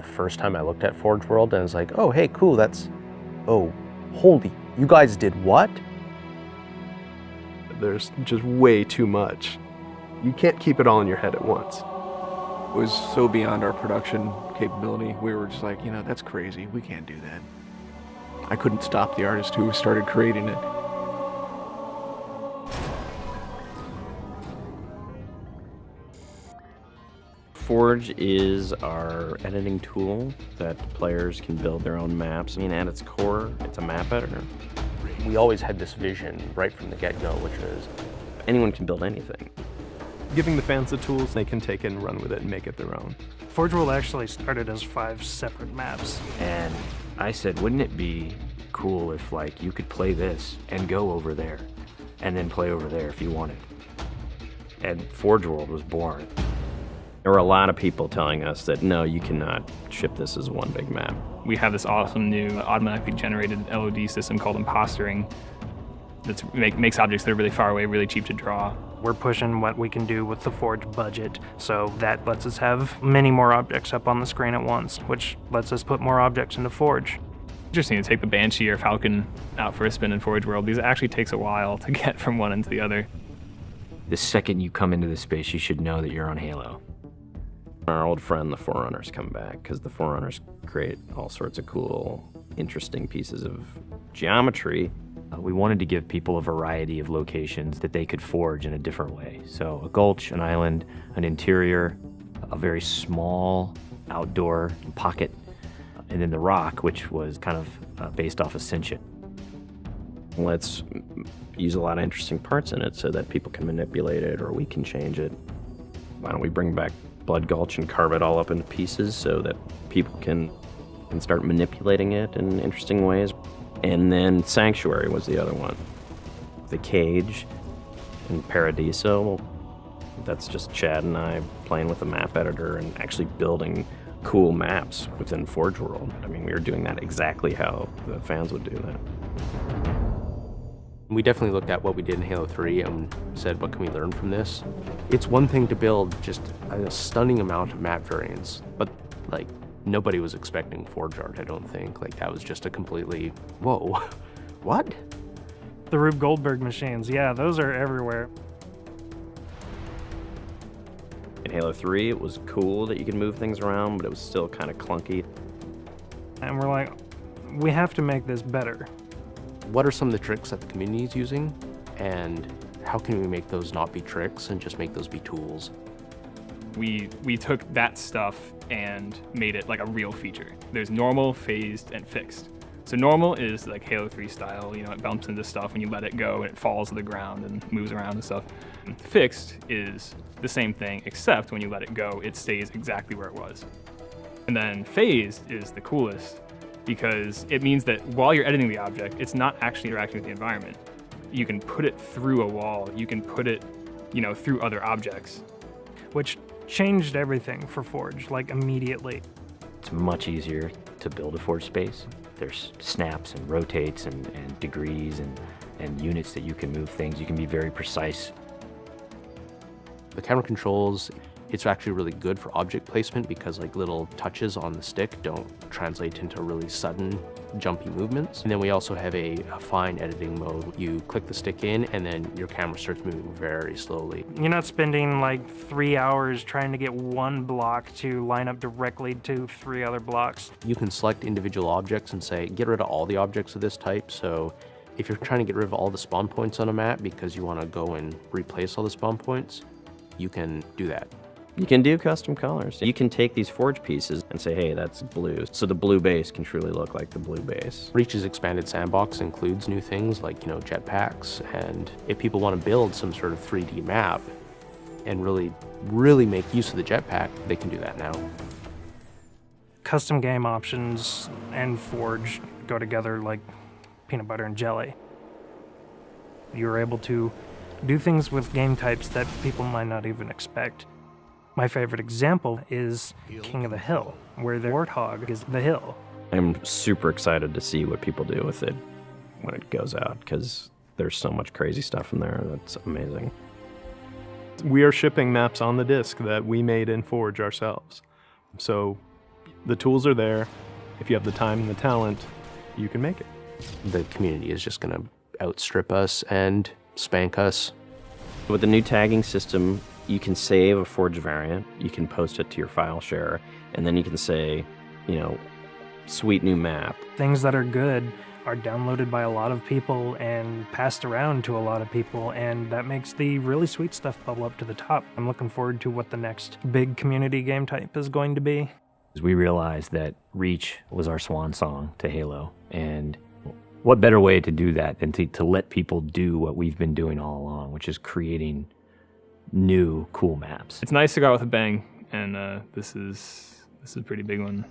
The first time I looked at Forge World, and I was like, oh, hey, cool, oh, holy, you guys did what? There's just way too much. You can't keep it all in your head at once. It was so beyond our production capability. We were just like, that's crazy. We can't do that. I couldn't stop the artist who started creating it. Forge is our editing tool that players can build their own maps. I mean, at its core, it's a map editor. We always had this vision right from the get-go, which is anyone can build anything. Giving the fans the tools, they can take it and run with it and make it their own. Forge World actually started as 5 separate maps. And I said, wouldn't it be cool if, like, you could play this and go over there, and then play over there if you wanted? And Forge World was born. There were a lot of people telling us that, no, you cannot ship this as one big map. We have this awesome new automatically generated LOD system called impostering that makes objects that are really far away really cheap to draw. We're pushing what we can do with the Forge budget, so that lets us have many more objects up on the screen at once, which lets us put more objects into Forge. Interesting to take the Banshee or Falcon out for a spin in Forge World because it actually takes a while to get from one into the other. The second you come into this space, you should know that you're on Halo. Our old friend, the Forerunners, come back because the Forerunners create all sorts of cool, interesting pieces of geometry. We wanted to give people a variety of locations that they could forge in a different way. So a gulch, an island, an interior, a very small outdoor pocket, and then the rock, which was kind of based off Ascension. Let's use a lot of interesting parts in it so that people can manipulate it or we can change it. Why don't we bring back Blood Gulch and carve it all up into pieces so that people can start manipulating it in interesting ways. And then Sanctuary was the other one. The Cage and Paradiso, that's just Chad and I playing with a map editor and actually building cool maps within Forge World. I mean, we were doing that exactly how the fans would do that. we definitely looked at what we did in Halo 3 and said, what can we learn from this? It's one thing to build just a stunning amount of map variants, but like nobody was expecting Forge art, I don't think. Like that was just a completely, whoa, what? The Rube Goldberg machines, yeah, those are everywhere. In Halo 3, it was cool that you could move things around, but it was still kind of clunky. And we're like, we have to make this better. What are some of the tricks that the community is using, and how can we make those not be tricks and just make those be tools? We took that stuff and made it like a real feature. There's normal, phased, and fixed. So normal is like Halo 3 style, you know, it bumps into stuff when you let it go and it falls to the ground and moves around and stuff. And fixed is the same thing, except when you let it go, it stays exactly where it was. And then phased is the coolest because it means that while you're editing the object, it's not actually interacting with the environment. You can put it through a wall, you can put it, you know, through other objects. Which changed everything for Forge, like immediately. It's much easier to build a Forge space. There's snaps and rotates and degrees and units that you can move things. You can be very precise. The camera controls, it's actually really good for object placement because like little touches on the stick don't translate into really sudden jumpy movements. And then we also have a fine editing mode. You click the stick in and then your camera starts moving very slowly. You're not spending like 3 hours trying to get one block to line up directly to 3 other blocks. You can select individual objects and say, get rid of all the objects of this type. So if you're trying to get rid of all the spawn points on a map because you want to go and replace all the spawn points, you can do that. You can do custom colors. You can take these Forge pieces and say, hey, that's blue. So the blue base can truly look like the blue base. Reach's expanded sandbox includes new things like, you know, jetpacks. And if people want to build some sort of 3D map and really make use of the jetpack, they can do that now. Custom game options and Forge go together like peanut butter and jelly. You're able to do things with game types that people might not even expect. My favorite example is King of the Hill, where the warthog is the hill. I'm super excited to see what people do with it when it goes out, because there's so much crazy stuff in there that's amazing. We are shipping maps on the disk that we made in Forge ourselves. So The tools are there. If you have the time and the talent, you can make it. The community is just going to outstrip us and spank us. With the new tagging system, you can save a forged variant, you can post it to your file share, and then you can say, sweet new map. Things that are good are downloaded by a lot of people and passed around to a lot of people, and that makes the really sweet stuff bubble up to the top. I'm looking forward to what the next big community game type is going to be. We realized that Reach was our swan song to Halo, and what better way to do that than to let people do what we've been doing all along, which is creating new cool maps. It's nice to go out with a bang, and this is a pretty big one.